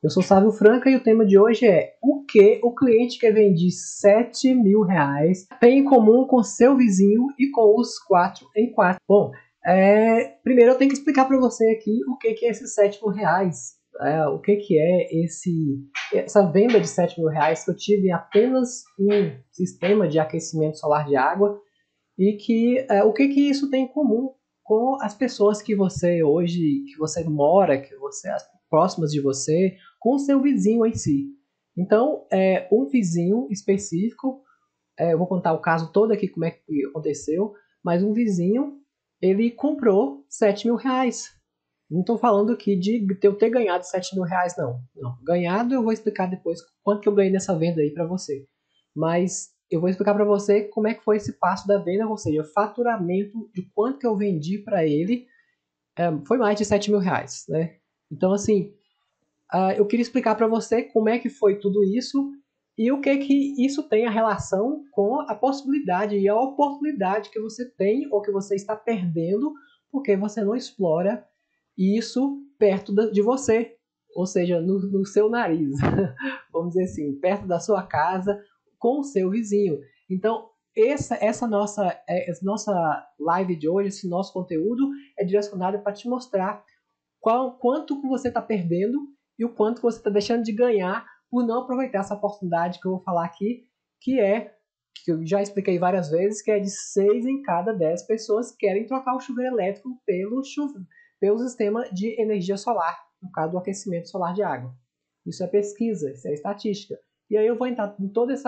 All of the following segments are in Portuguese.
Eu sou Sávio Franca e o tema de hoje é o que o cliente que vende R$ 7.000 tem em comum com seu vizinho e com os 4 em 4. Bom, primeiro eu tenho que explicar para você aqui o que é esses R$ 7.000. O que é essa venda de R$ 7.000 que eu tive em apenas um sistema de aquecimento solar de água e o que isso tem em comum com as pessoas que você hoje, que você mora, que você, as próximas de você, com o seu vizinho em si. Então, um vizinho específico, eu vou contar o caso todo aqui, como é que aconteceu, mas um vizinho, ele comprou R$ 7.000. Não estou falando aqui de eu ter ganhado R$ 7.000, não. Não. Ganhado eu vou explicar depois quanto que eu ganhei nessa venda aí para você. Mas eu vou explicar para você como é que foi esse passo da venda, ou seja, o faturamento de quanto que eu vendi para ele foi mais de R$ 7.000, né? Então, assim, eu queria explicar para você como é que foi tudo isso e o que isso tem a relação com a possibilidade e a oportunidade que você tem ou que você está perdendo porque você não explora isso perto de você, ou seja, no seu nariz, vamos dizer assim, perto da sua casa, com o seu vizinho. Então, essa nossa live de hoje, esse nosso conteúdo é direcionado para te mostrar quanto que você está perdendo e o quanto que você está deixando de ganhar por não aproveitar essa oportunidade que eu vou falar aqui, que eu já expliquei várias vezes, que é de 6 em cada 10 pessoas querem trocar o chuveiro elétrico pelo sistema de energia solar, no caso do aquecimento solar de água. Isso é pesquisa, isso é estatística. E aí eu vou entrar em todo esse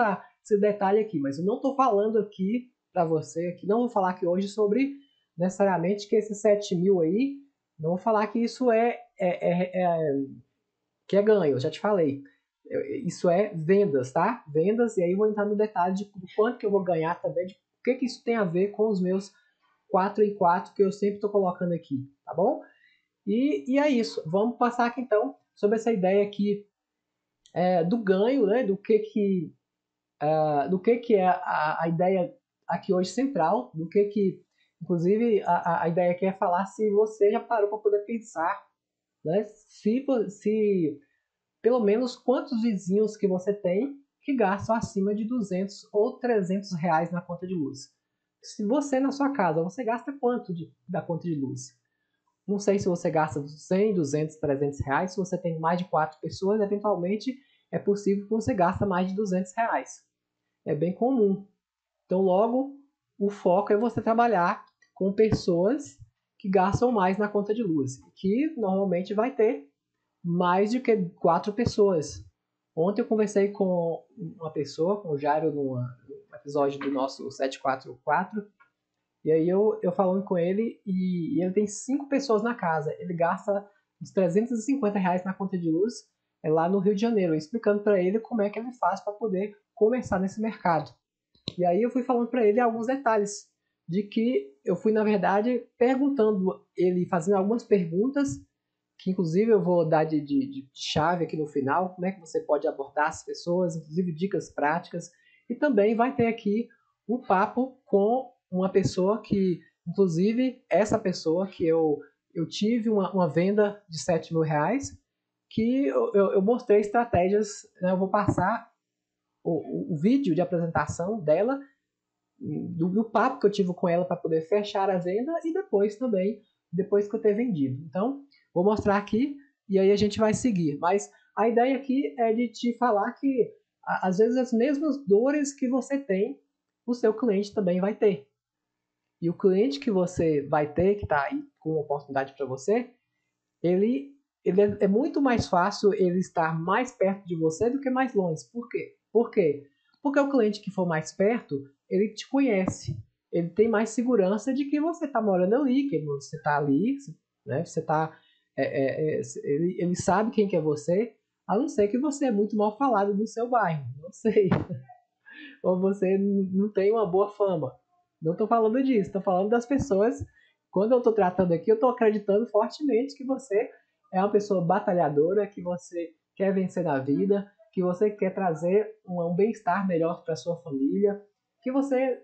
detalhe aqui, mas eu não estou falando aqui para você, aqui, não vou falar aqui hoje sobre necessariamente que esses 7.000 aí, não vou falar que isso que é ganho, eu já te falei. Isso é vendas, tá? Vendas, e aí eu vou entrar no detalhe de quanto que eu vou ganhar também, de o que isso tem a ver com os meus 4 em 4 que eu sempre estou colocando aqui, tá bom? E é isso. Vamos passar aqui então sobre essa ideia aqui do ganho, né? Do que é a ideia aqui hoje central, inclusive a ideia aqui é falar se você já parou para poder pensar, né? Se pelo menos quantos vizinhos que você tem que gastam acima de R$ 200 ou R$ 300 na conta de luz. Se você na sua casa, você gasta quanto da conta de luz? Não sei se você gasta 100, 200, R$ 300. Se você tem mais de 4 pessoas, eventualmente é possível que você gaste mais de R$ 200. É bem comum. Então, logo, o foco é você trabalhar com pessoas que gastam mais na conta de luz, que normalmente vai ter mais do que 4 pessoas. Ontem eu conversei com uma pessoa, com o Jairo, num episódio do nosso 744, e aí eu falando com ele, e ele tem 5 pessoas na casa. Ele gasta uns R$ 350 na conta de luz, lá no Rio de Janeiro, explicando para ele como é que ele faz para poder começar nesse mercado. E aí eu fui falando para ele alguns detalhes, de que eu fui, na verdade, perguntando ele, fazendo algumas perguntas, que inclusive eu vou dar de chave aqui no final, como é que você pode abordar as pessoas, inclusive dicas práticas, e também vai ter aqui um papo com uma pessoa que, inclusive, essa pessoa que eu tive uma venda de R$ 7.000, que eu mostrei estratégias, né, eu vou passar o vídeo de apresentação dela, do papo que eu tive com ela para poder fechar a venda e depois também, depois que eu ter vendido. Então, vou mostrar aqui e aí a gente vai seguir. Mas a ideia aqui é de te falar que às vezes as mesmas dores que você tem, o seu cliente também vai ter. E o cliente que você vai ter, que está aí com uma oportunidade para você, ele é muito mais fácil ele estar mais perto de você do que mais longe. Por quê? Por quê? Porque o cliente que for mais perto, ele te conhece. Ele tem mais segurança de que você está morando ali, que você está ali, né? Você tá, ele sabe quem que é você, a não ser que você é muito mal falado no seu bairro, não sei. Ou você não tem uma boa fama. Não estou falando disso, estou falando das pessoas. Quando eu estou tratando aqui, eu estou acreditando fortemente que você é uma pessoa batalhadora, que você quer vencer na vida, que você quer trazer um bem-estar melhor para sua família, que você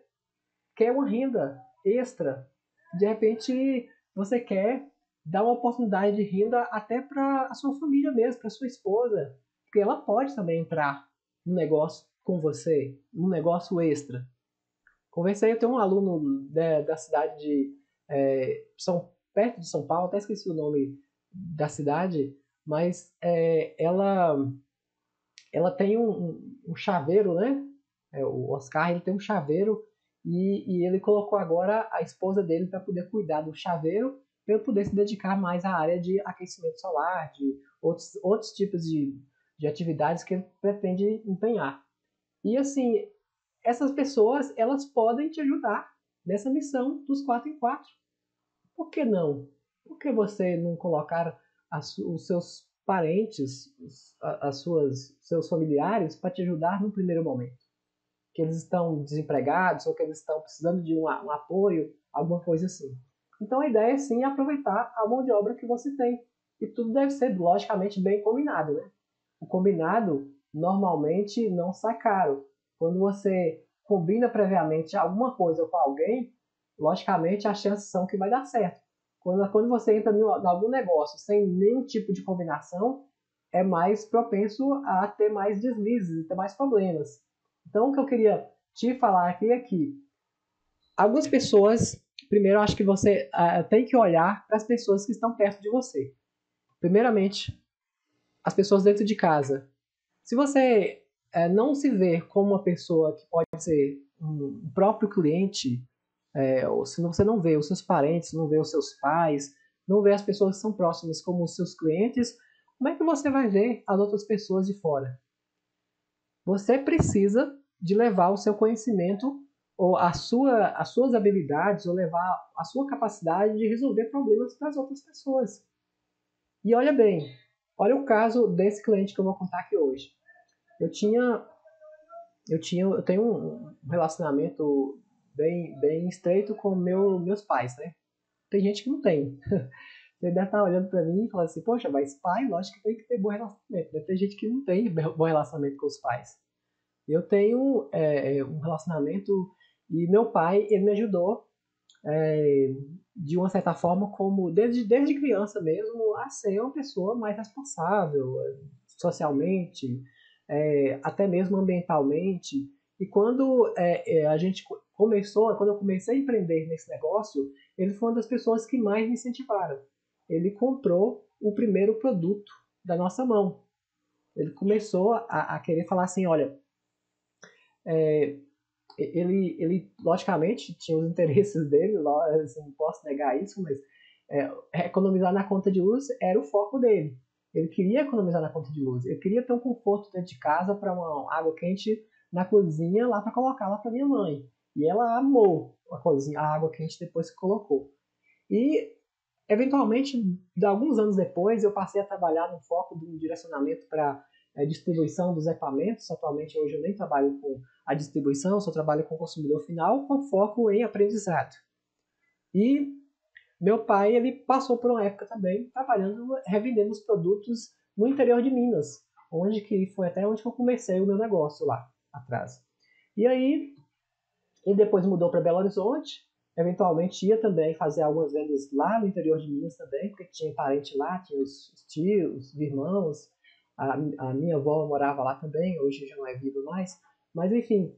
quer uma renda extra. De repente, você quer dar uma oportunidade de renda até para a sua família mesmo, para sua esposa, porque ela pode também entrar no negócio com você, num negócio extra. Conversei, eu tenho um aluno da cidade de perto de São Paulo, até esqueci o nome da cidade, mas ela tem um chaveiro, né? O Oscar ele tem um chaveiro e ele colocou agora a esposa dele para poder cuidar do chaveiro, para ele poder se dedicar mais à área de aquecimento solar, de outros tipos de atividades que ele pretende empenhar. E assim, essas pessoas elas podem te ajudar nessa missão dos 4 em 4. Por que não? Por que você não colocar os seus parentes, seus familiares para te ajudar no primeiro momento? Que eles estão desempregados ou que eles estão precisando de um apoio, alguma coisa assim. Então a ideia é sim aproveitar a mão de obra que você tem. E tudo deve ser, logicamente, bem combinado, né? O combinado normalmente não sai caro. Quando você combina previamente alguma coisa com alguém, logicamente as chances são que vai dar certo. Quando você entra em algum negócio sem nenhum tipo de combinação, é mais propenso a ter mais deslizes e ter mais problemas. Então, o que eu queria te falar aqui é que algumas pessoas, primeiro, eu acho que você tem que olhar para as pessoas que estão perto de você. Primeiramente, as pessoas dentro de casa. Se você não se vê como uma pessoa que pode ser um próprio cliente, ou se você não vê os seus parentes, não vê os seus pais, não vê as pessoas que são próximas como os seus clientes, como é que você vai ver as outras pessoas de fora? Você precisa de levar o seu conhecimento ou as suas habilidades ou levar a sua capacidade de resolver problemas para as outras pessoas. E olha bem, olha o caso desse cliente que eu vou contar aqui hoje. Eu tenho um relacionamento bem estreito com meus pais, né? Tem gente que não tem. Você deve estar olhando para mim e falando assim, poxa, mas pai, lógico que tem que ter bom relacionamento. Né? Tem gente que não tem bom relacionamento com os pais. Eu tenho um relacionamento e meu pai, ele me ajudou de uma certa forma, como desde criança mesmo, a ser uma pessoa mais responsável socialmente, até mesmo ambientalmente. E quando a gente começou, quando eu comecei a empreender nesse negócio, ele foi uma das pessoas que mais me incentivaram. Ele comprou o primeiro produto da nossa mão. Ele começou a querer falar assim, olha, ele logicamente tinha os interesses dele, assim, não posso negar isso, mas economizar na conta de luz era o foco dele. Ele queria economizar na conta de luz, ele queria ter um conforto dentro de casa para uma água quente na cozinha lá para colocar lá para minha mãe. E ela amou a água quente depois que colocou. E eventualmente, de alguns anos depois, eu passei a trabalhar no foco do direcionamento para distribuição dos equipamentos. Atualmente, hoje eu nem trabalho com a distribuição, só trabalho com o consumidor final, com foco em aprendizado. E meu pai, ele passou por uma época também trabalhando, revendendo os produtos no interior de Minas, onde que foi até onde eu comecei o meu negócio lá atrás. E aí, ele depois mudou para Belo Horizonte, eventualmente ia também fazer algumas vendas lá no interior de Minas também, porque tinha parente lá, tinha os tios, os irmãos, a minha avó morava lá também, hoje já não é viva mais, mas enfim,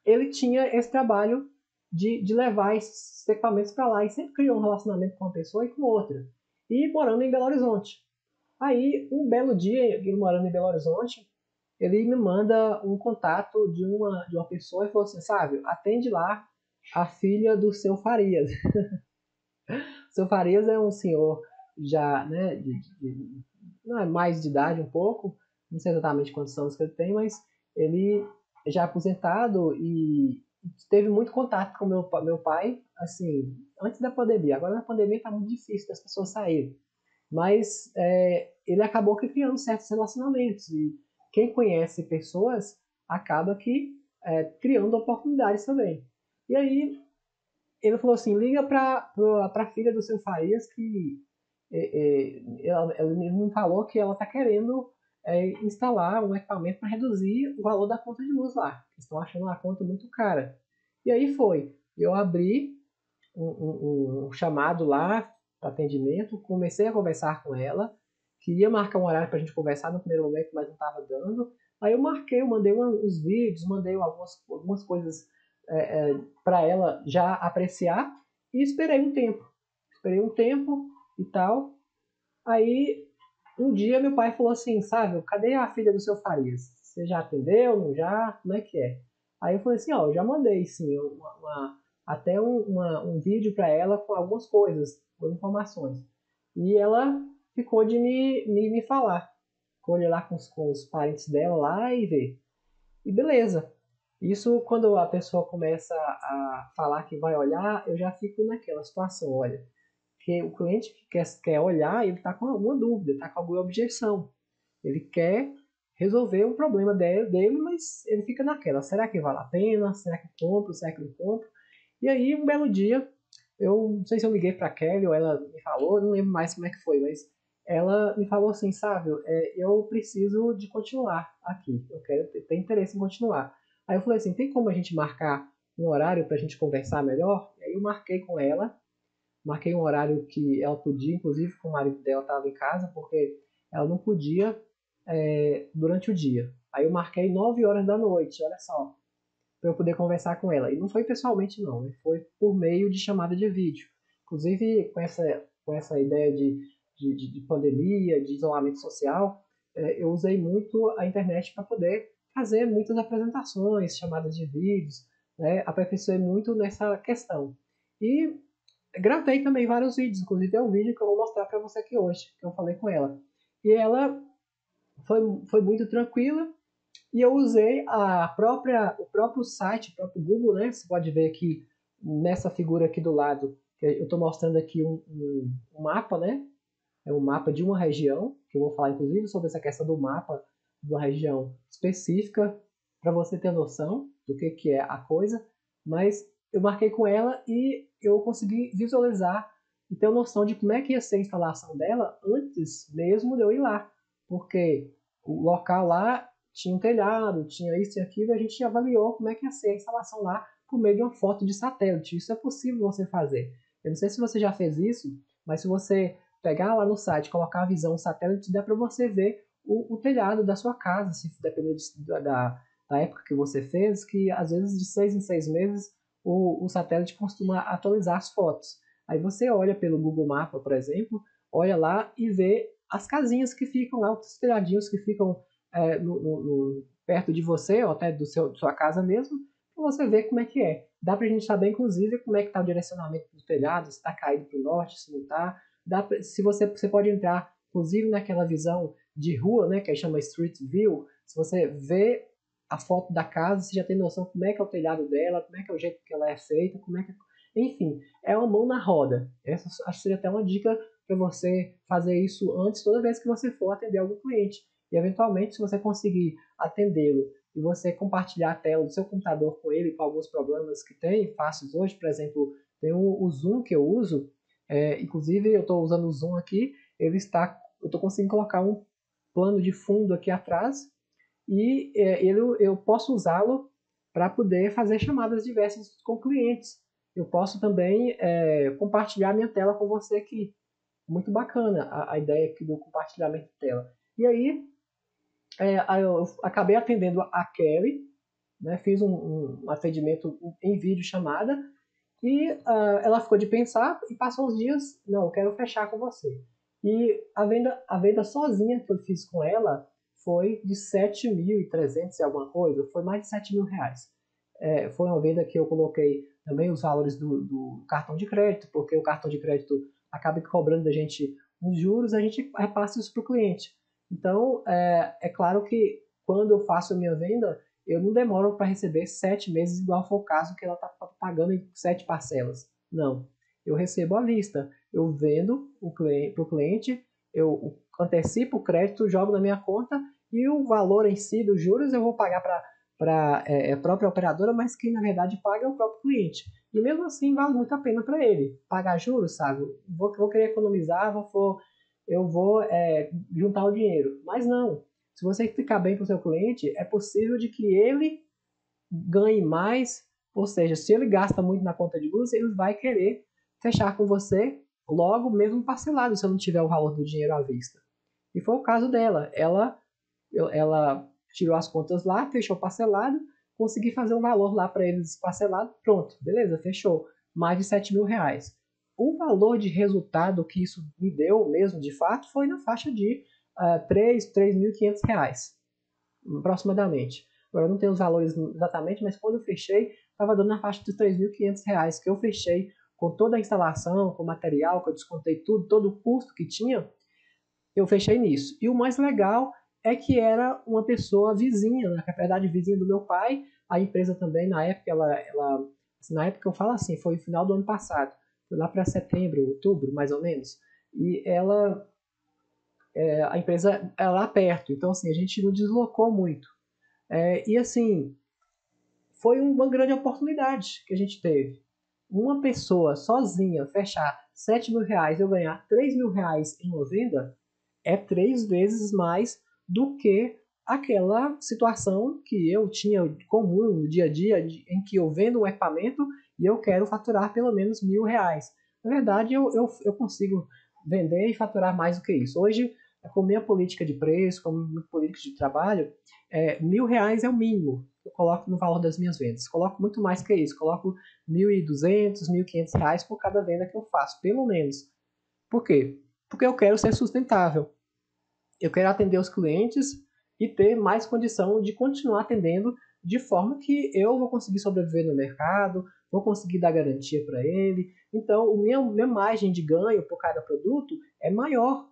ele tinha esse trabalho de levar esses equipamentos para lá e sempre criou um relacionamento com uma pessoa e com outra, e morando em Belo Horizonte. Aí, um belo dia, ele morando em Belo Horizonte, ele me manda um contato de uma pessoa e falou assim, sabe, atende lá a filha do seu Farias. O seu Farias é um senhor já, né, não é mais de idade um pouco, não sei exatamente quantos anos que ele tem, mas ele já é aposentado e teve muito contato com meu pai, assim, antes da pandemia. Agora na pandemia está muito difícil das pessoas saírem. Mas ele acabou criando certos relacionamentos e quem conhece pessoas acaba que criando oportunidades também. E aí ele falou assim, liga para a filha do seu Farias que ela me falou que ela está querendo instalar um equipamento para reduzir o valor da conta de luz lá. Eles estão achando a conta muito cara. E aí foi. Eu abri um chamado lá, atendimento, comecei a conversar com ela, queria marcar um horário para a gente conversar no primeiro momento, mas não estava dando. Aí eu marquei, eu mandei uns vídeos, mandei algumas coisas para ela já apreciar e esperei um tempo. Esperei um tempo e tal. Aí um dia meu pai falou assim, sabe, cadê a filha do seu Farias? Você já atendeu? Não já? Como é que é? Aí eu falei assim, ó, eu já mandei sim, até um vídeo para ela com algumas coisas, com informações. E ela ficou de me falar. Ficou lá com os parentes dela lá e ver. E beleza. Isso quando a pessoa começa a falar que vai olhar, eu já fico naquela situação, olha, que o cliente que quer olhar, ele está com alguma dúvida, está com alguma objeção. Ele quer resolver um problema dele, mas ele fica naquela, será que vale a pena? Será que compro? Será que não compro? E aí, um belo dia, eu não sei se eu liguei para a Kelly ou ela me falou, não lembro mais como é que foi, mas ela me falou assim, sabe, eu preciso de continuar aqui, eu tenho interesse em continuar. Aí eu falei assim, tem como a gente marcar um horário para a gente conversar melhor? E aí eu marquei um horário que ela podia, inclusive com o marido dela estava em casa, porque ela não podia durante o dia. Aí eu marquei 9 horas da noite, olha só, para eu poder conversar com ela. E não foi pessoalmente não, né? Foi por meio de chamada de vídeo. Inclusive com essa ideia de pandemia, de isolamento social, eu usei muito a internet para poder fazer muitas apresentações, chamadas de vídeos, né? Aperfeiçoei muito nessa questão. E gravei também vários vídeos, inclusive é um vídeo que eu vou mostrar para você aqui hoje, que eu falei com ela. E ela foi muito tranquila, e eu usei o próprio site, o próprio Google, né? Você pode ver aqui nessa figura aqui do lado, que eu estou mostrando aqui um mapa, né? É um mapa de uma região, que eu vou falar inclusive sobre essa questão do mapa de uma região específica, para você ter noção do que é a coisa. Mas eu marquei com ela e eu consegui visualizar e ter noção de como é que ia ser a instalação dela antes mesmo de eu ir lá. Porque o local lá tinha um telhado, tinha isso e aquilo, e a gente avaliou como é que ia ser a instalação lá por meio de uma foto de satélite. Isso é possível você fazer. Eu não sei se você já fez isso, mas se você pegar lá no site, colocar a visão satélite, dá para você ver o telhado da sua casa, se depender da época que você fez, que às vezes de 6 em 6 meses o satélite costuma atualizar as fotos. Aí você olha pelo Google Maps, por exemplo, olha lá e vê as casinhas que ficam lá, os telhadinhos que ficam perto de você, ou até da sua casa mesmo, para você ver como é que é. Dá para a gente saber, inclusive, como é que está o direcionamento do telhado, se está caído para o norte, se não está. Se você pode entrar, inclusive, naquela visão de rua, né, que chama Street View, se você vê a foto da casa, você já tem noção como é que é o telhado dela, como é que é o jeito que ela é feita, como é que... Enfim, é uma mão na roda. Essa acho que seria até uma dica para você fazer isso antes, toda vez que você for atender algum cliente. E, eventualmente, se você conseguir atendê-lo e você compartilhar a tela do seu computador com ele, com alguns problemas que tem, fáceis hoje, por exemplo, tem o Zoom que eu uso, inclusive eu estou usando o Zoom aqui, eu estou conseguindo colocar um plano de fundo aqui atrás e eu posso usá-lo para poder fazer chamadas diversas com clientes. Eu posso também compartilhar minha tela com você aqui. Muito bacana a ideia aqui do compartilhamento de tela. E aí, eu acabei atendendo a Kelly, né, fiz um atendimento em vídeo chamada, e ela ficou de pensar e passou uns dias, não, eu quero fechar com você. E a venda sozinha que eu fiz com ela foi de 7.300 e alguma coisa, foi mais de 7 mil reais. Foi uma venda que eu coloquei também os valores do cartão de crédito, porque o cartão de crédito acaba cobrando da gente uns juros, a gente repassa isso para o cliente. Então, é claro que quando eu faço a minha venda, eu não demoro para receber 7 meses, igual foi o caso que ela está pagando em 7 parcelas. Não. Eu recebo à vista. Eu vendo para o cliente, eu antecipo o crédito, jogo na minha conta e o valor em si dos juros eu vou pagar para a própria operadora, mas quem na verdade paga é o próprio cliente. E mesmo assim vale muito a pena para ele. Pagar juros, sabe? Vou querer economizar, eu vou juntar o dinheiro. Mas não. Se você ficar bem com o seu cliente, é possível de que ele ganhe mais, ou seja, se ele gasta muito na conta de luz, ele vai querer fechar com você logo mesmo parcelado se eu não tiver o valor do dinheiro à vista. E foi o caso dela. Ela tirou as contas lá, fechou parcelado, consegui fazer um valor lá para eles parcelado, pronto, beleza, fechou. Mais de 7 mil reais. O valor de resultado que isso me deu mesmo, de fato, foi na faixa de 3.500 reais, aproximadamente. Agora eu não tenho os valores exatamente, mas quando eu fechei, estava dando na faixa de 3.500 reais, que eu fechei com toda a instalação, com o material, que eu descontei tudo, todo o custo que tinha, eu fechei nisso. E o mais legal é que era uma pessoa vizinha, na verdade vizinha do meu pai, a empresa também, na época, na época eu falo assim, foi no final do ano passado, foi lá para setembro, outubro, mais ou menos, e a empresa é lá perto, então assim, a gente não deslocou muito. E assim, foi uma grande oportunidade que a gente teve. Uma pessoa sozinha fechar 7 mil reais e eu ganhar 3 mil reais em uma venda é 3 vezes mais do que aquela situação que eu tinha comum no dia a dia, em que eu vendo um equipamento e eu quero faturar pelo menos 1.000 reais. Na verdade, eu consigo vender e faturar mais do que isso. Hoje, com minha política de preço, com minha política de trabalho, 1.000 reais é o mínimo que eu coloco no valor das minhas vendas. Coloco muito mais que isso, coloco 1.200, 1.500 reais por cada venda que eu faço, pelo menos. Por quê? Porque eu quero ser sustentável. Eu quero atender os clientes e ter mais condição de continuar atendendo de forma que eu vou conseguir sobreviver no mercado, vou conseguir dar garantia para ele. Então, minha margem de ganho por cada produto é maior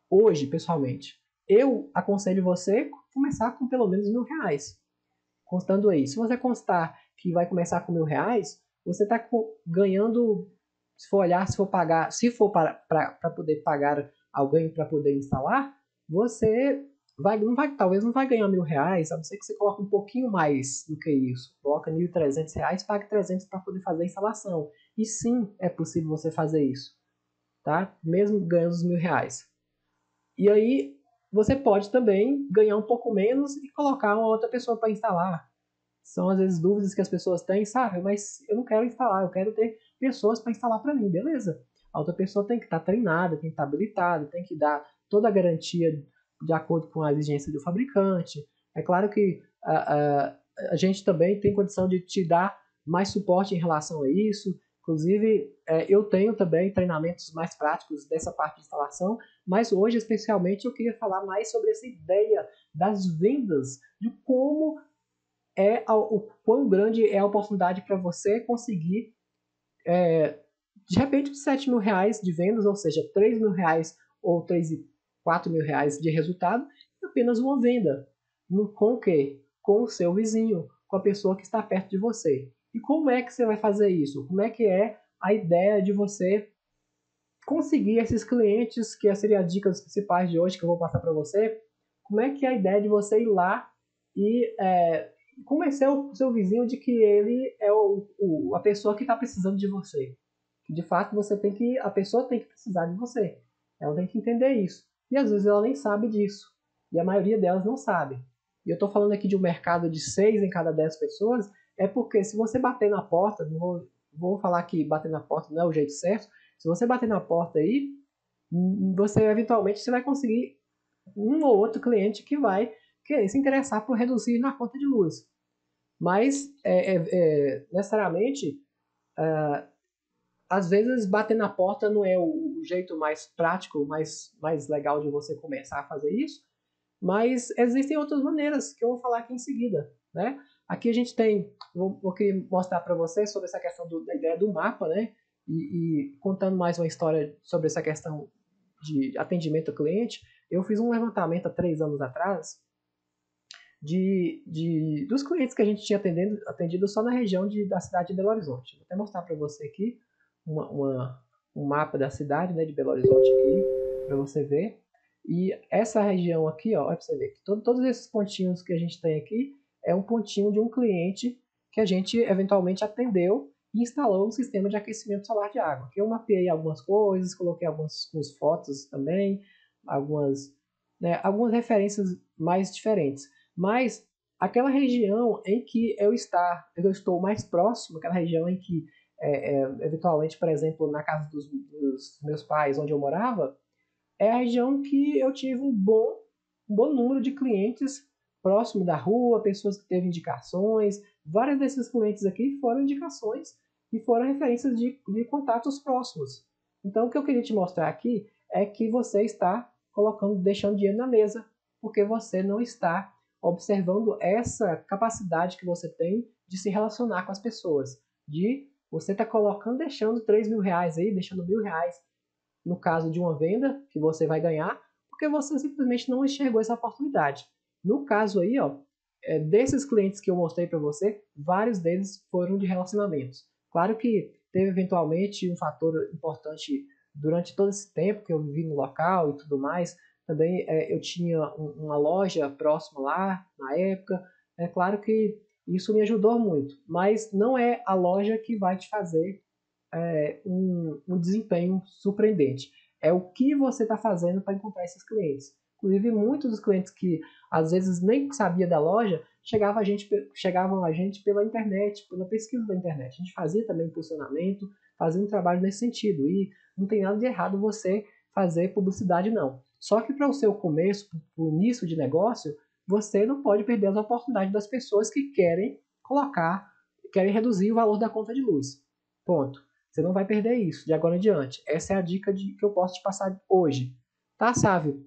hoje, pessoalmente. Eu aconselho você começar com pelo menos 1.000 reais. Constando aí. Se você constar que vai começar com 1.000 reais, você está ganhando, se for olhar, se for pagar, se for para poder pagar alguém para poder instalar, você talvez não vai ganhar 1.000 reais, a não ser que você coloque um pouquinho mais do que isso. Coloca 1.300 reais, pague 300 para poder fazer a instalação. E sim, é possível você fazer isso, tá? Mesmo ganhando os 1.000 reais. E aí você pode também ganhar um pouco menos e colocar uma outra pessoa para instalar. São às vezes dúvidas que as pessoas têm, sabe? Mas eu não quero instalar, eu quero ter pessoas para instalar para mim, beleza? A outra pessoa tem que estar treinada, tem que estar habilitada, tem que dar toda a garantia de acordo com a exigência do fabricante. É claro que a gente também tem condição de te dar mais suporte em relação a isso. Inclusive, eu tenho também treinamentos mais práticos dessa parte de instalação, mas hoje, especialmente, eu queria falar mais sobre essa ideia das vendas, de como o quão grande é a oportunidade para você conseguir, de repente, 7 mil reais de vendas, ou seja, 3 mil reais ou 4 mil reais de resultado, em apenas uma venda. Com o quê? Com o seu vizinho, com a pessoa que está perto de você. E como é que você vai fazer isso? Como é que é a ideia de você conseguir esses clientes, que seria a dica dos principais de hoje que eu vou passar para você? Como é que é a ideia de você ir lá e convencer o seu vizinho de que ele é a pessoa que está precisando de você? De fato, a pessoa tem que precisar de você. Ela tem que entender isso. E às vezes ela nem sabe disso. E a maioria delas não sabe. E eu estou falando aqui de um mercado de 6 em cada 10 pessoas, é porque se você bater na porta, não vou falar que bater na porta não é o jeito certo, se você bater na porta aí, você eventualmente você vai conseguir um ou outro cliente que vai querer se interessar por reduzir na conta de luz. Mas, necessariamente, às vezes bater na porta não é o jeito mais prático, mais legal de você começar a fazer isso, mas existem outras maneiras que eu vou falar aqui em seguida, né? Aqui a gente tem, vou querer mostrar para vocês sobre essa questão da ideia do mapa, né? E contando mais uma história sobre essa questão de atendimento ao cliente, eu fiz um levantamento há 3 anos atrás dos clientes que a gente tinha atendido só na região da cidade de Belo Horizonte. Vou até mostrar para você aqui um mapa da cidade, né, de Belo Horizonte aqui, para você ver. E essa região aqui, ó, olha para você ver, que todos esses pontinhos que a gente tem aqui é um pontinho de um cliente que a gente eventualmente atendeu e instalou um sistema de aquecimento solar de água. Aqui eu mapeei algumas coisas, coloquei algumas fotos também, algumas referências mais diferentes. Mas aquela região em que eu estou mais próximo, aquela região em que eventualmente, por exemplo, na casa dos meus pais, onde eu morava, é a região que eu tive um bom número de clientes próximo da rua, pessoas que teve indicações. Vários desses clientes aqui foram indicações e foram referências de contatos próximos. Então, o que eu queria te mostrar aqui é que você está deixando dinheiro na mesa, porque você não está observando essa capacidade que você tem de se relacionar com as pessoas. De você está colocando, deixando 3 mil reais aí, deixando R$ 1.000 no caso de uma venda que você vai ganhar, porque você simplesmente não enxergou essa oportunidade. No caso aí, ó, desses clientes que eu mostrei para você, vários deles foram de relacionamentos. Claro que teve eventualmente um fator importante durante todo esse tempo que eu vivi no local e tudo mais. Também eu tinha uma loja próxima lá na época. É claro que isso me ajudou muito, mas não é a loja que vai te fazer um desempenho surpreendente. É o que você está fazendo para encontrar esses clientes. Inclusive, muitos dos clientes que às vezes nem sabia da loja chegavam a gente pela internet, pela pesquisa da internet. A gente fazia também impulsionamento, fazia um trabalho nesse sentido. E não tem nada de errado você fazer publicidade, não. Só que para o seu começo, para o início de negócio, você não pode perder as oportunidades das pessoas que querem reduzir o valor da conta de luz. Ponto. Você não vai perder isso de agora em diante. Essa é a dica que eu posso te passar hoje. Tá, Sávio?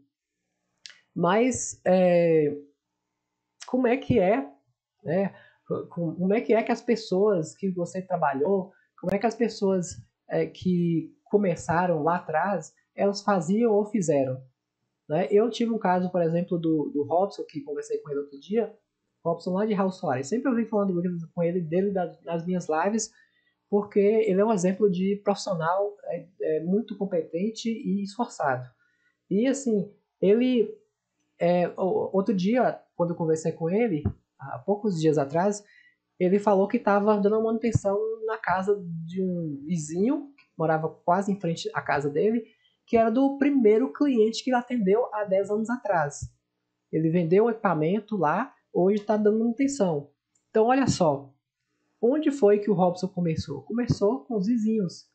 Mas como é que né? Como é que as pessoas que você trabalhou, como é que as pessoas que começaram lá atrás, elas faziam ou fizeram? Né? Eu tive um caso, por exemplo, do Robson, que conversei com ele outro dia, Robson lá de Raul Soares. Sempre eu venho falando com ele dele nas minhas lives, porque ele é um exemplo de profissional muito competente e esforçado. E assim, ele, outro dia, quando eu conversei com ele, há poucos dias atrás, ele falou que estava dando manutenção na casa de um vizinho, que morava quase em frente à casa dele, que era do primeiro cliente que ele atendeu há 10 anos atrás. Ele vendeu o equipamento lá, hoje está dando manutenção. Então, olha só, onde foi que o Robson começou? Começou com os vizinhos.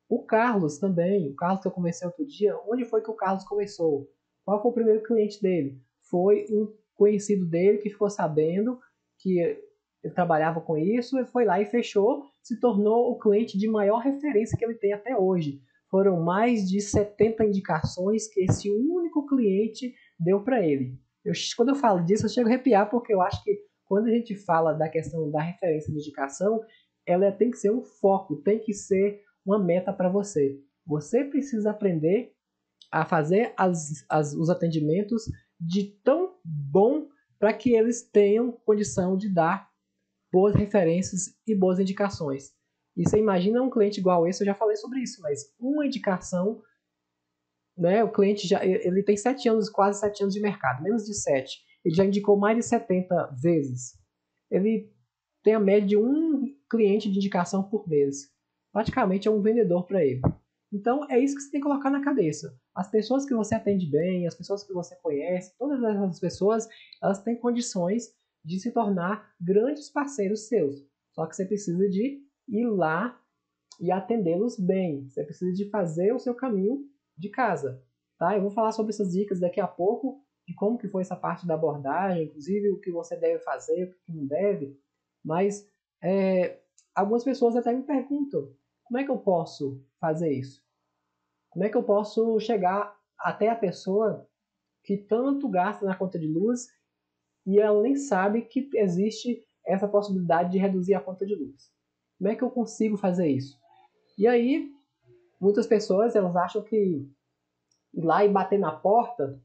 O Carlos também, o Carlos que eu comecei outro dia, onde foi que o Carlos começou? Qual foi o primeiro cliente dele? Foi um conhecido dele que ficou sabendo que ele trabalhava com isso, ele foi lá e fechou, se tornou o cliente de maior referência que ele tem até hoje. Foram mais de 70 indicações que esse único cliente deu para ele. Quando eu falo disso, eu chego a arrepiar, porque eu acho que quando a gente fala da questão da referência de indicação, ela tem que ser um foco, tem que ser uma meta para você. Você precisa aprender a fazer os atendimentos de tão bom para que eles tenham condição de dar boas referências e boas indicações. E você imagina um cliente igual esse, eu já falei sobre isso, mas uma indicação, né, o cliente ele tem 7 anos, quase 7 anos de mercado, menos de 7. Ele já indicou mais de 70 vezes. Ele tem a média de um cliente de indicação por mês. Praticamente é um vendedor para ele. Então é isso que você tem que colocar na cabeça. As pessoas que você atende bem, as pessoas que você conhece, todas essas pessoas, elas têm condições de se tornar grandes parceiros seus. Só que você precisa de ir lá e atendê-los bem. Você precisa de fazer o seu caminho de casa. Tá? Eu vou falar sobre essas dicas daqui a pouco, de como que foi essa parte da abordagem, inclusive o que você deve fazer, o que não deve. Mas algumas pessoas até me perguntam, como é que eu posso fazer isso? Como é que eu posso chegar até a pessoa que tanto gasta na conta de luz e ela nem sabe que existe essa possibilidade de reduzir a conta de luz? Como é que eu consigo fazer isso? E aí, muitas pessoas elas acham que ir lá e bater na porta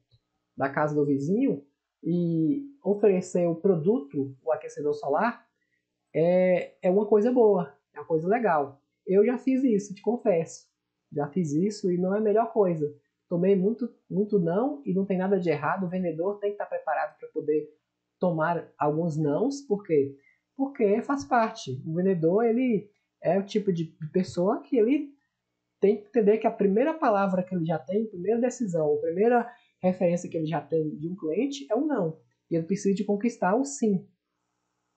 da casa do vizinho e oferecer o produto, o aquecedor solar, é uma coisa boa, é uma coisa legal. Eu já fiz isso, te confesso. Já fiz isso e não é a melhor coisa. Tomei muito não e não tem nada de errado. O vendedor tem que estar preparado para poder tomar alguns nãos. Por quê? Porque faz parte. O vendedor ele é o tipo de pessoa que ele tem que entender que a primeira palavra que ele já tem, a primeira decisão, a primeira referência que ele já tem de um cliente é um não. E ele precisa de conquistar o sim.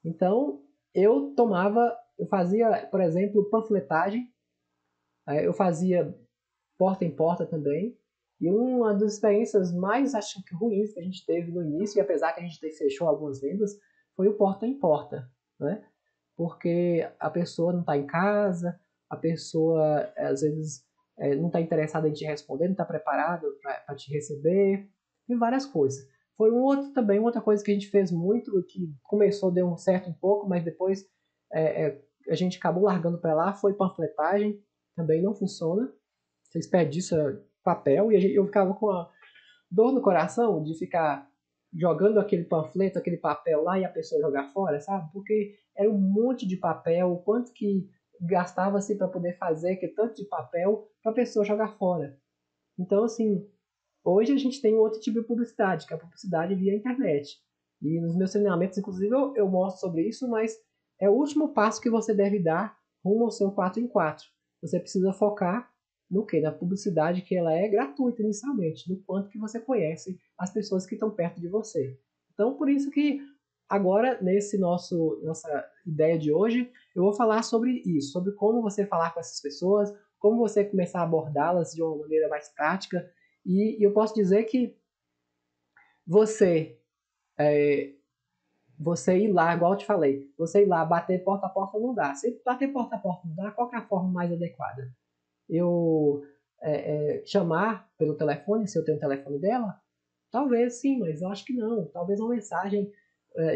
Então, eu tomava Eu fazia, por exemplo, panfletagem, eu fazia porta em porta também. E uma das experiências mais, acho que ruins que a gente teve no início, e apesar que a gente fechou algumas vendas, foi o porta em porta, né? Porque a pessoa não está em casa, a pessoa às vezes não está interessada em te responder, não está preparada para te receber, e várias coisas. Foi outra coisa que a gente fez muito, que começou, deu um certo um pouco, mas depois a gente acabou largando para lá, foi panfletagem, também não funciona. Você desperdiça papel e eu ficava com a dor no coração de ficar jogando aquele panfleto, aquele papel lá e a pessoa jogar fora, sabe? Porque era um monte de papel, o quanto que gastava-se para poder fazer aquele tanto de papel para a pessoa jogar fora. Então, assim, hoje a gente tem um outro tipo de publicidade, que é a publicidade via internet. E nos meus treinamentos, inclusive, eu mostro sobre isso, mas é o último passo que você deve dar rumo ao seu 4 em 4. Você precisa focar no quê? Na publicidade, que ela é gratuita inicialmente, no quanto que você conhece as pessoas que estão perto de você. Então, por isso que agora, nossa ideia de hoje, eu vou falar sobre isso, sobre como você falar com essas pessoas, como você começar a abordá-las de uma maneira mais prática. E eu posso dizer que você, você ir lá, igual eu te falei, você ir lá bater porta a porta não dá. Se bater porta a porta não dá, qual é a forma mais adequada? Eu chamar pelo telefone, se eu tenho o telefone dela? Talvez sim, mas eu acho que não. Talvez uma mensagem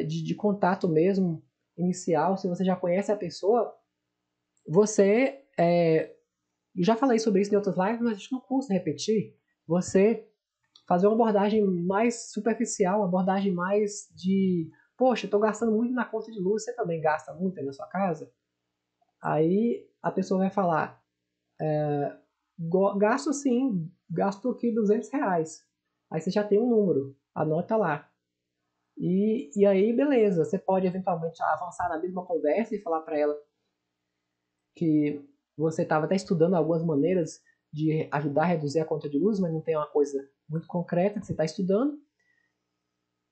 de contato mesmo, inicial, se você já conhece a pessoa, você. Eu já falei sobre isso em outras lives, mas acho que não custa repetir. Você fazer uma abordagem mais superficial, uma abordagem mais de, poxa, eu estou gastando muito na conta de luz, você também gasta muito aí na sua casa? Aí a pessoa vai falar, gasto sim, gasto aqui R$ 200. Aí você já tem um número, anota lá. E aí, beleza, você pode eventualmente avançar na mesma conversa e falar para ela que você estava até estudando algumas maneiras de ajudar a reduzir a conta de luz, mas não tem uma coisa muito concreta que você está estudando.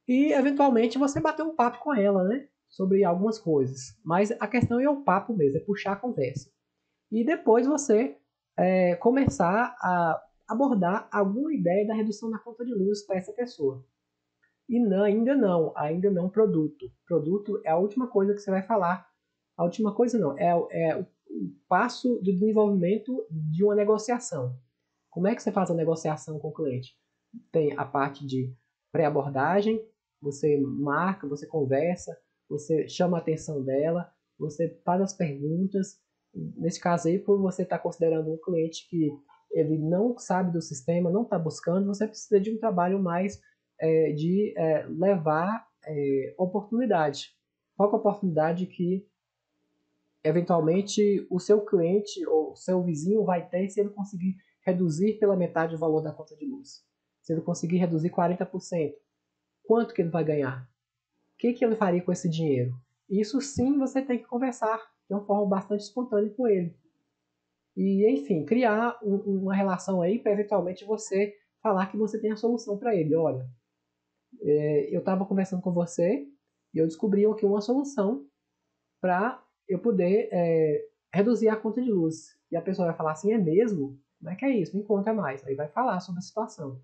E eventualmente você bater um papo com ela, né? Sobre algumas coisas. Mas a questão é o papo mesmo, é puxar a conversa. E depois você começar a abordar alguma ideia da redução da conta de luz para essa pessoa. E não, ainda não produto. Produto é a última coisa que você vai falar. A última coisa não, é o passo de desenvolvimento de uma negociação. Como é que você faz a negociação com o cliente? Tem a parte de pré-abordagem, você marca, você conversa, você chama a atenção dela, você faz as perguntas. Nesse caso aí, por você estar considerando um cliente que ele não sabe do sistema, não está buscando, você precisa de um trabalho mais de levar oportunidade. Qual é a oportunidade que eventualmente o seu cliente ou o seu vizinho vai ter se ele conseguir reduzir pela metade o valor da conta de luz? Se ele conseguir reduzir 40%, quanto que ele vai ganhar? O que ele faria com esse dinheiro? Isso sim você tem que conversar de uma forma bastante espontânea com ele. E, enfim, criar uma relação aí para eventualmente você falar que você tem a solução para ele. Olha, eu estava conversando com você e eu descobri aqui uma solução para eu poder reduzir a conta de luz. E a pessoa vai falar assim, é mesmo? Como é que é isso? Me conta mais. Aí vai falar sobre a situação.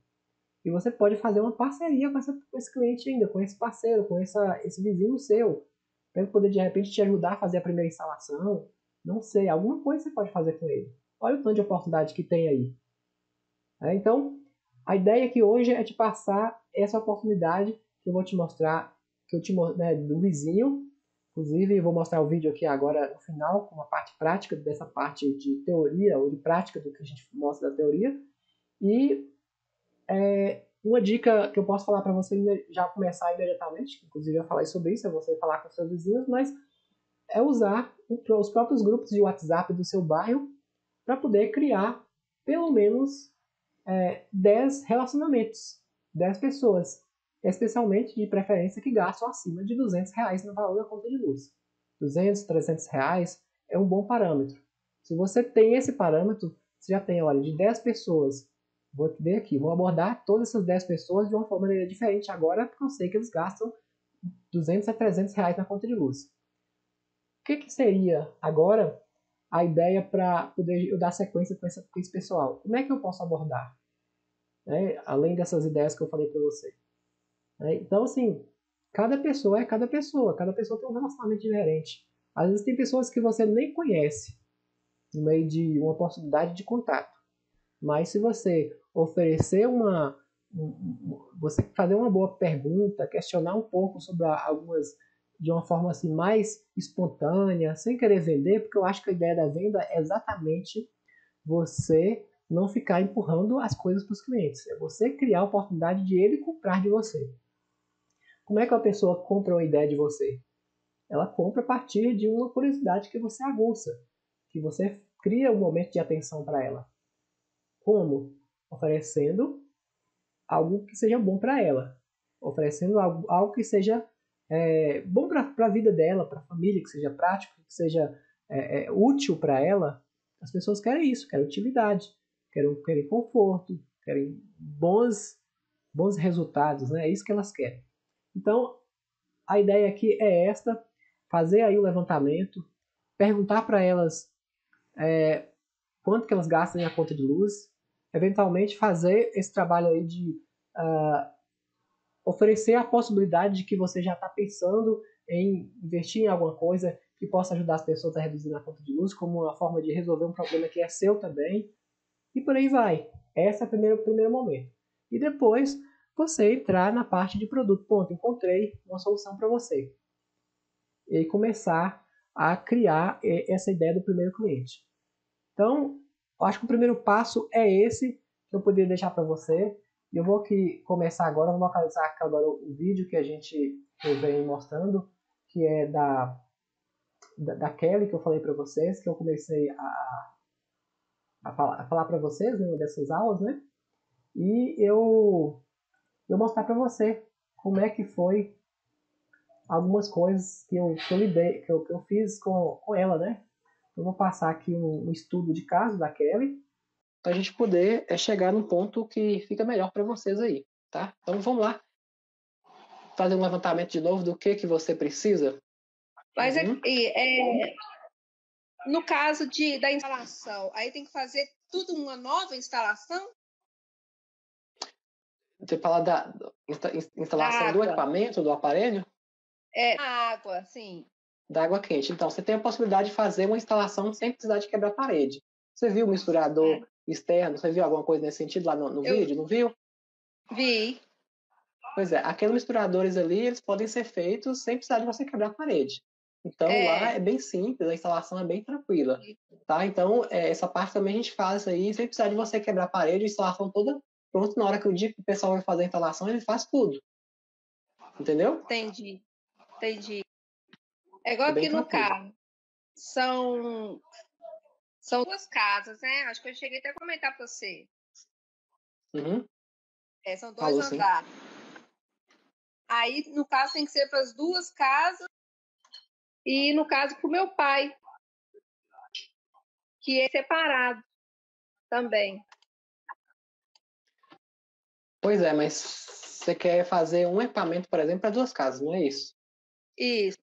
E você pode fazer uma parceria com esse cliente ainda, com esse parceiro, com esse vizinho seu, para ele poder de repente te ajudar a fazer a primeira instalação. Não sei, alguma coisa você pode fazer com ele. Olha o tanto de oportunidade que tem aí. Então, a ideia aqui hoje é te passar essa oportunidade que eu vou te mostrar, do vizinho. Inclusive, vou mostrar o vídeo aqui agora no final, com uma parte prática dessa parte de teoria ou de prática do que a gente mostra da teoria. E uma dica que eu posso falar para você já começar imediatamente, inclusive eu falei sobre isso, é você falar com seus vizinhos, mas é usar os próprios grupos de WhatsApp do seu bairro para poder criar pelo menos 10 relacionamentos, 10 pessoas, especialmente de preferência que gastam acima de R$ 200 no valor da conta de luz. R$ 200, R$ 300 é um bom parâmetro. Se você tem esse parâmetro, você já tem, olha, de 10 pessoas, vou ver aqui, vou abordar todas essas 10 pessoas de uma forma diferente agora, porque eu sei que eles gastam R$ 200 a R$ 300 na conta de luz. que seria agora a ideia para poder eu dar sequência com esse pessoal? Como é que eu posso abordar? Né? Além dessas ideias que eu falei para você. Né? Então, assim, cada pessoa tem um relacionamento diferente. Às vezes tem pessoas que você nem conhece no meio de uma possibilidade de contato. Mas se você oferecer você fazer uma boa pergunta, questionar um pouco sobre algumas de uma forma assim mais espontânea, sem querer vender, porque eu acho que a ideia da venda é exatamente você não ficar empurrando as coisas para os clientes. É você criar a oportunidade de ele comprar de você. Como é que a pessoa compra uma ideia de você? Ela compra a partir de uma curiosidade que você aguça, que você cria um momento de atenção para ela. Como? Oferecendo algo que seja bom para ela, oferecendo algo que seja bom para a vida dela, para a família, que seja prático, que seja útil para ela. As pessoas querem isso, querem utilidade, querem conforto, querem bons resultados, né? É isso que elas querem. Então, a ideia aqui é esta, fazer aí o levantamento, perguntar para elas quanto que elas gastam na conta de luz, eventualmente fazer esse trabalho aí de uh, oferecer a possibilidade de que você já está pensando em investir em alguma coisa que possa ajudar as pessoas a reduzir a conta de luz, como uma forma de resolver um problema que é seu também, e por aí vai. Esse é o primeiro momento. E depois você entrar na parte de produto. Ponto, encontrei uma solução para você. E começar a criar essa ideia do primeiro cliente. Então, eu acho que o primeiro passo é esse que eu poderia deixar para você. E eu vou aqui começar agora, vou localizar aqui agora o vídeo que eu venho mostrando, que é da Kelly, que eu falei para vocês, que eu comecei a falar para vocês numa dessas aulas, né? E eu mostrar para você como é que foi algumas coisas que eu lidei, que eu fiz com ela, né? Eu vou passar aqui um estudo de caso da Kelly, para a gente poder chegar num ponto que fica melhor para vocês aí, tá? Então vamos lá, fazer um levantamento de novo do que você precisa. Mas no caso da instalação, aí tem que fazer tudo uma nova instalação? Você fala da instalação do equipamento, do aparelho? Água, sim. Da água quente. Então, você tem a possibilidade de fazer uma instalação sem precisar de quebrar a parede. Você viu o misturador externo? Você viu alguma coisa nesse sentido lá no vídeo? Não viu? Vi. Pois é, aqueles misturadores ali, eles podem ser feitos sem precisar de você quebrar a parede. Então, lá é bem simples, a instalação é bem tranquila, tá? Então, essa parte também a gente faz aí sem precisar de você quebrar a parede, a instalação toda pronta. Na hora que o dia que o pessoal vai fazer a instalação, ele faz tudo. Entendeu? Entendi. É igual aqui no carro. São duas casas, né? Acho que eu cheguei até a comentar para você. Uhum. São dois andares. Aí, no caso, tem que ser para as duas casas e, no caso, para o meu pai, que é separado também. Pois é, mas você quer fazer um equipamento, por exemplo, para duas casas, não é isso? Isso.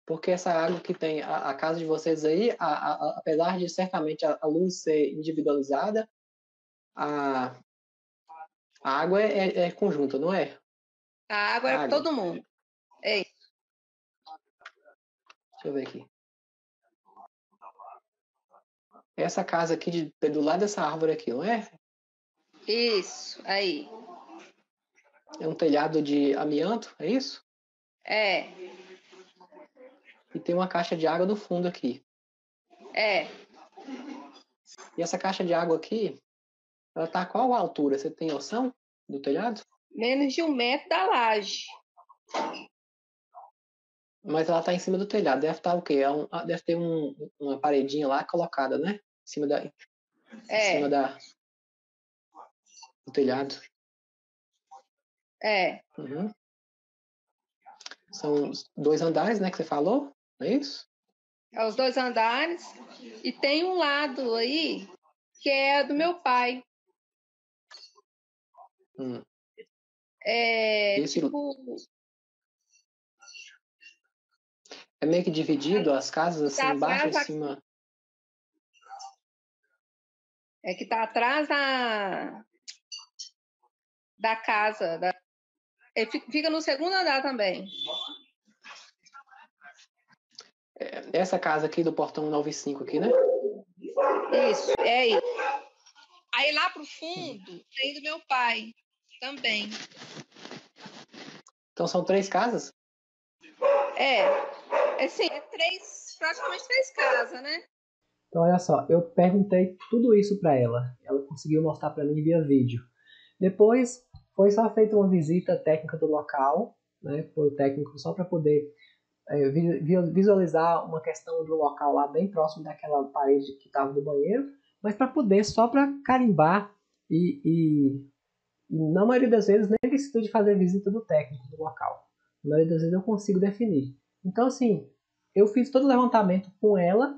Porque essa água que tem a casa de vocês aí, apesar de certamente a luz ser individualizada, a água é conjunta, não é? A água é para todo mundo. É isso. Deixa eu ver aqui. Essa casa aqui do lado dessa árvore aqui, não é? Isso, aí. É um telhado de amianto, é isso? É. E tem uma caixa de água no fundo aqui. É. E essa caixa de água aqui, ela tá a qual altura? Você tem noção do telhado? Menos de 1 metro da laje. Mas ela tá em cima do telhado. Deve estar o quê? Deve ter uma paredinha lá colocada, né? Em cima do telhado. É. Uhum. São 2 andares, né, que você falou? Não é isso? É os 2 andares. E tem um lado aí que é do meu pai. Esse, tipo... É meio que dividido as casas, assim, tá embaixo e atrás cima? É que tá atrás da casa. Fica no segundo andar também. Essa casa aqui do portão 95 aqui, né? Isso, é isso. Aí lá pro fundo tem do meu pai também. Então são 3 casas? Assim, praticamente 3 casas, né? Então olha só, eu perguntei tudo isso para ela. Ela conseguiu mostrar para mim via vídeo. Depois foi só feita uma visita técnica do local, né, por o técnico só para poder visualizar uma questão do local lá bem próximo daquela parede que estava do banheiro, mas para poder só para carimbar e na maioria das vezes nem preciso de fazer visita do técnico do local. Na maioria das vezes eu consigo definir. Então assim, eu fiz todo o levantamento com ela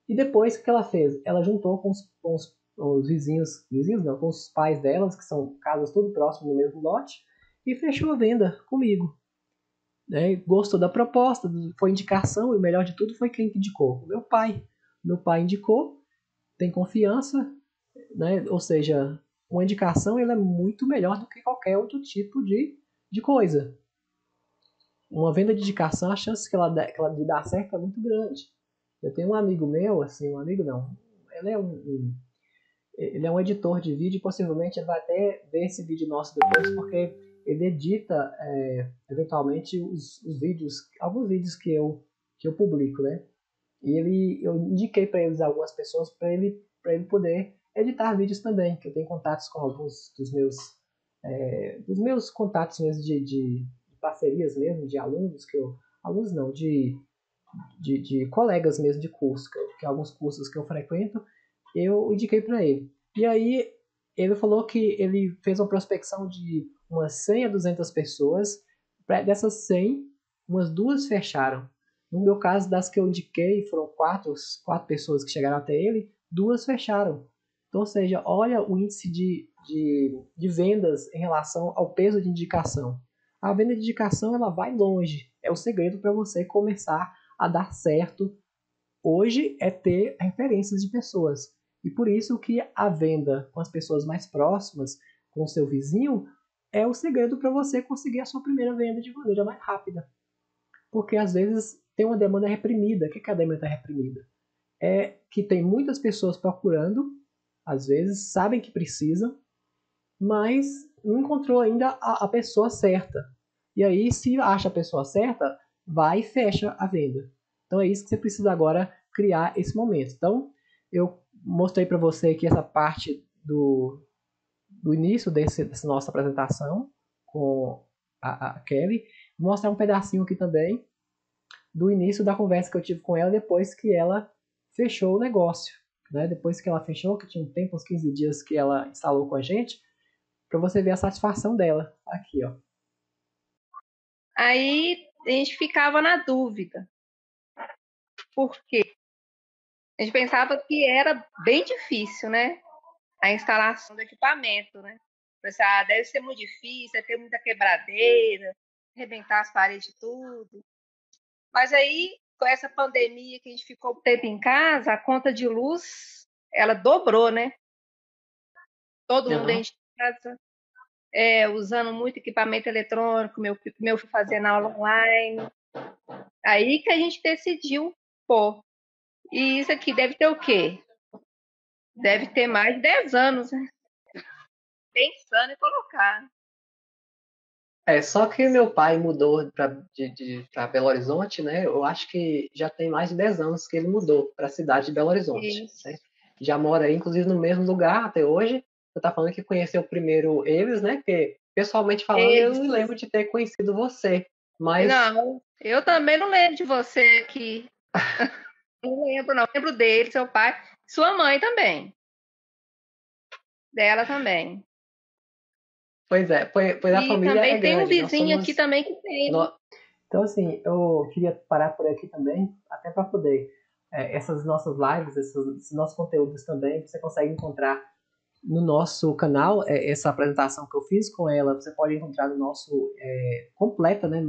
e depois o que ela fez? Ela juntou com os vizinhos não, com os pais delas, que são casas tudo próximo no mesmo lote, e fechou a venda comigo. Né? Gostou da proposta, foi indicação, e o melhor de tudo foi quem indicou? O meu pai. Meu pai indicou, tem confiança, né? Ou seja, uma indicação ela é muito melhor do que qualquer outro tipo de coisa. Uma venda de indicação, a chance que ela de dar certo é muito grande. Eu tenho um amigo meu, assim, um amigo não, ele é ele é um editor de vídeo, possivelmente ele vai até ver esse vídeo nosso depois, porque ele edita eventualmente os vídeos, alguns vídeos que eu publico, né? E eu indiquei para eles algumas pessoas para ele poder editar vídeos também, que eu tenho contatos com alguns dos meus contatos mesmo de parcerias mesmo, de alunos alunos não, de colegas mesmo de curso, que alguns cursos que eu frequento, eu indiquei para ele. E aí ele falou que ele fez uma prospecção de umas 100 a 200 pessoas. Dessas 100, umas duas fecharam. No meu caso, das que eu indiquei, foram quatro pessoas que chegaram até ele, duas fecharam. Então, ou seja, olha o índice de vendas em relação ao peso de indicação. A venda de indicação ela vai longe. É o segredo para você começar a dar certo hoje é ter referências de pessoas. E por isso que a venda com as pessoas mais próximas, com o seu vizinho, é o segredo para você conseguir a sua primeira venda de maneira mais rápida. Porque às vezes tem uma demanda reprimida. O que é a demanda reprimida? É que tem muitas pessoas procurando, às vezes sabem que precisam, mas não encontrou ainda a pessoa certa. E aí, se acha a pessoa certa, vai e fecha a venda. Então é isso que você precisa agora criar esse momento. Então, eu mostrei para você aqui essa parte do início dessa nossa apresentação com a Kelly. Vou mostrar um pedacinho aqui também do início da conversa que eu tive com ela depois que ela fechou o negócio. Né? Depois que ela fechou, que tinha um tempo, uns 15 dias que ela instalou com a gente, para você ver a satisfação dela. Aqui, ó. Aí a gente ficava na dúvida. Por quê? A gente pensava que era bem difícil, né? A instalação do equipamento, né? Pensava, deve ser muito difícil, ter muita quebradeira, arrebentar as paredes de tudo. Mas aí, com essa pandemia que a gente ficou um tempo em casa, a conta de luz, ela dobrou, né? Todo mundo dentro de casa, usando muito equipamento eletrônico, meu filho fazendo aula online. Aí que a gente decidiu pôr. E isso aqui deve ter o quê? Deve ter mais de 10 anos, né? Pensando em colocar. Só que meu pai mudou para Belo Horizonte, né? Eu acho que já tem mais de 10 anos que ele mudou para a cidade de Belo Horizonte. Né? Já mora aí, inclusive, no mesmo lugar até hoje. Você tá falando que conheceu primeiro eles, né? Porque, pessoalmente falando, eu não lembro de ter conhecido você. Mas... Não, eu também não lembro de você aqui. Não lembro, não. Lembro dele, seu pai. Sua mãe também. Dela também. Pois é, pois a família é grande. E também tem um vizinho aqui também que tem. Então, assim, eu queria parar por aqui também, até para poder. Essas nossas lives, esses nossos conteúdos também, você consegue encontrar no nosso canal. Essa apresentação que eu fiz com ela, você pode encontrar no nosso completa, né,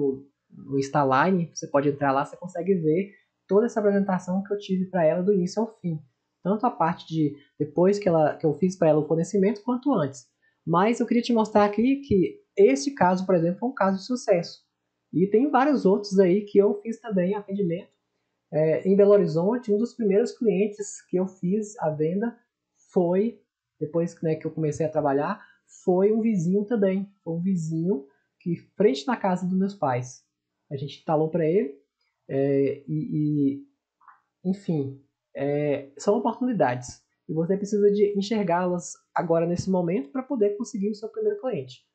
no Instaline, você pode entrar lá, você consegue ver toda essa apresentação que eu tive para ela do início ao fim. Tanto a parte de depois que eu fiz para ela o fornecimento, quanto antes. Mas eu queria te mostrar aqui que este caso, por exemplo, é um caso de sucesso. E tem vários outros aí que eu fiz também atendimento. Em Belo Horizonte, um dos primeiros clientes que eu fiz a venda foi, depois, né, que eu comecei a trabalhar, foi um vizinho também. Foi um vizinho que, frente na casa dos meus pais. A gente instalou para ele enfim, são oportunidades. E você precisa de enxergá-las agora nesse momento para poder conseguir o seu primeiro cliente.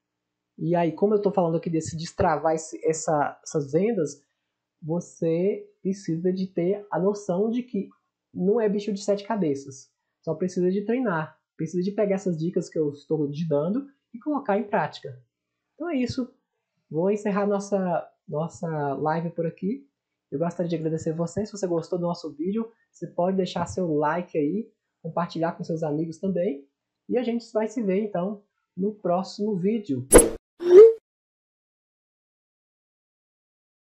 E aí, como eu estou falando aqui desse destravar essas vendas, você precisa de ter a noção de que não é bicho de 7 cabeças. Só precisa de treinar. Precisa de pegar essas dicas que eu estou te dando e colocar em prática. Então é isso. Vou encerrar nossa live por aqui. Eu gostaria de agradecer você. Se você gostou do nosso vídeo, você pode deixar seu like aí, compartilhar com seus amigos também. E a gente vai se ver então no próximo vídeo.